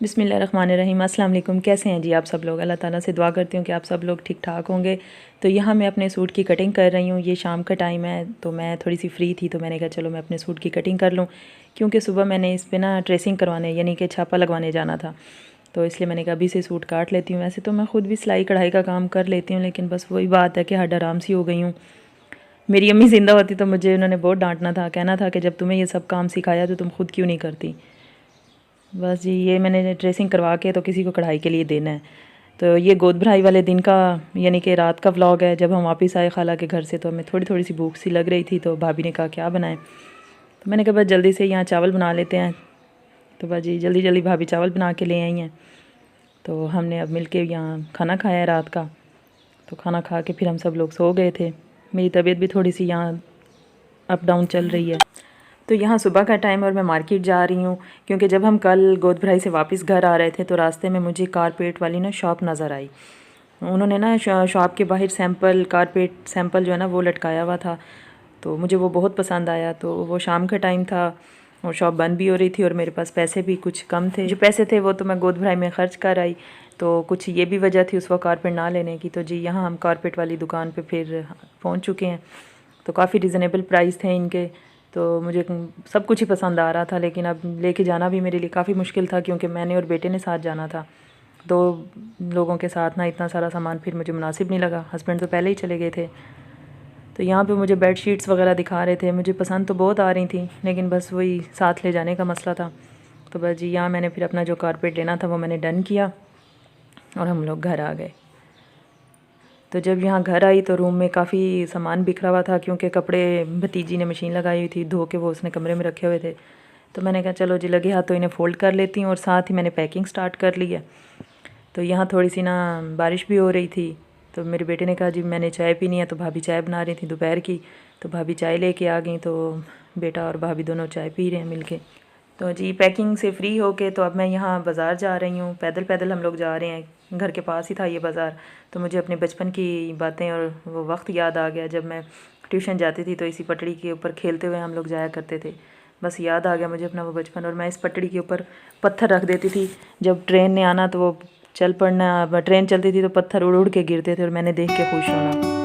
बिस्मिल्लाहिर्रहमानिर्रहीम। अस्सलाम वालेकुम। कैसे हैं जी आप सब लोग? अल्लाह ताला से दुआ करती हूँ कि आप सब लोग ठीक ठाक होंगे। तो यहाँ मैं अपने सूट की कटिंग कर रही हूँ। ये शाम का टाइम है तो मैं थोड़ी सी फ्री थी तो मैंने कहा चलो मैं अपने सूट की कटिंग कर लूँ, क्योंकि सुबह मैंने इस पर ना ट्रेसिंग करवाने यानी कि छापा लगवाने जाना था। तो इसलिए मैंने कहा अभी से सूट काट लेती हूँ। वैसे तो मैं ख़ुद भी सिलाई कढ़ाई का काम कर लेती हूँ, लेकिन बस वही बात है कि हड आराम सी हो गई हूँ। मेरी अम्मी ज़िंदा होती तो मुझे उन्होंने बहुत डांटना था, कहना था कि जब तुम्हें ये सब काम सिखाया तो तुम खुद क्यों नहीं करती। बस जी ये मैंने ड्रेसिंग करवा के तो किसी को कढ़ाई के लिए देना है। तो ये गोद भराई वाले दिन का यानी कि रात का व्लॉग है। जब हम वापस आए खाला के घर से तो हमें थोड़ी थोड़ी सी भूख सी लग रही थी, तो भाभी ने कहा क्या बनाएं। तो मैंने कहा बस जल्दी से यहाँ चावल बना लेते हैं। तो बस जी जल्दी जल्दी भाभी चावल बना के ले आई हैं। तो हमने अब मिल के यहाँ खाना खाया है रात का। तो खाना खा के फिर हम सब लोग सो गए थे। मेरी तबीयत भी थोड़ी सी यहाँ अप डाउन चल रही है। तो यहाँ सुबह का टाइम और मैं मार्केट जा रही हूँ, क्योंकि जब हम कल गोद भराई से वापस घर आ रहे थे तो रास्ते में मुझे कारपेट वाली ना शॉप नज़र आई। उन्होंने ना शॉप के बाहर सैंपल कारपेट सैंपल जो है ना वो लटकाया हुआ था। तो मुझे वो बहुत पसंद आया। तो वो शाम का टाइम था और शॉप बंद भी हो रही थी और मेरे पास पैसे भी कुछ कम थे। जो पैसे थे वो तो मैं गोद भराई में ख़र्च कर आई। तो कुछ ये भी वजह थी उस वक्त कारपेट ना लेने की। तो जी यहाँ हम कारपेट वाली दुकान पे फिर पहुँच चुके हैं। तो काफ़ी रिज़नेबल प्राइस थे इनके। तो मुझे सब कुछ ही पसंद आ रहा था, लेकिन अब लेके जाना भी मेरे लिए काफ़ी मुश्किल था, क्योंकि मैंने और बेटे ने साथ जाना था। 2 लोगों के साथ ना इतना सारा सामान फिर मुझे मुनासिब नहीं लगा। हस्बैंड तो पहले ही चले गए थे। तो यहाँ पे मुझे बेड शीट्स वगैरह दिखा रहे थे। मुझे पसंद तो बहुत आ रही थी, लेकिन बस वही साथ ले जाने का मसला था। तो बस जी यहाँ मैंने फिर अपना जो कारपेट लेना था वो मैंने डन किया और हम लोग घर आ गए। तो जब यहाँ घर आई तो रूम में काफ़ी सामान बिखरा हुआ था, क्योंकि कपड़े भतीजी ने मशीन लगाई हुई थी धो के, वो उसने कमरे में रखे हुए थे। तो मैंने कहा चलो जी लगे हाथ तो इन्हें फ़ोल्ड कर लेती हूँ, और साथ ही मैंने पैकिंग स्टार्ट कर ली है। तो यहाँ थोड़ी सी ना बारिश भी हो रही थी। तो मेरे बेटे ने कहा जी मैंने चाय पीनी है, तो भाभी चाय बना रही थी दोपहर की। तो भाभी चाय लेके आ गई, तो बेटा और भाभी दोनों चाय पी रहे हैं मिल के। तो जी पैकिंग से फ्री होके तो अब मैं यहाँ बाज़ार जा रही हूँ। पैदल पैदल हम लोग जा रहे हैं, घर के पास ही था ये बाज़ार। तो मुझे अपने बचपन की बातें और वो वक्त याद आ गया जब मैं ट्यूशन जाती थी। तो इसी पटड़ी के ऊपर खेलते हुए हम लोग जाया करते थे। बस याद आ गया मुझे अपना वो बचपन। और मैं इस पटड़ी के ऊपर पत्थर रख देती थी। जब ट्रेन ने आना तो वो चल पड़ना, ट्रेन चलती थी तो पत्थर उड़ उड़ के गिरते थे और मैंने देख के खुश होना।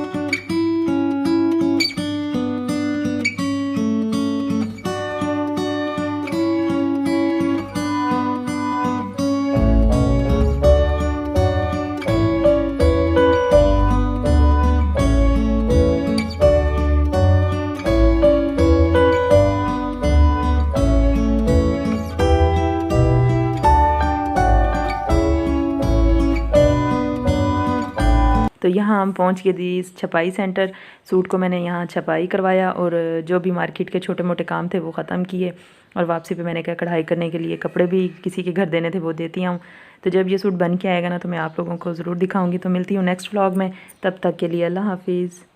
तो यहाँ हम पहुँच गए थी इस छपाई सेंटर। सूट को मैंने यहाँ छपाई करवाया और जो भी मार्केट के छोटे मोटे काम थे वो ख़त्म किए। और वापसी पे मैंने कहा कढ़ाई करने के लिए कपड़े भी किसी के घर देने थे वो देती हूँ। तो जब ये सूट बन के आएगा ना तो मैं आप लोगों को ज़रूर दिखाऊंगी। तो मिलती हूँ नेक्स्ट व्लॉग में। तब तक के लिए अल्लाह हाफिज़।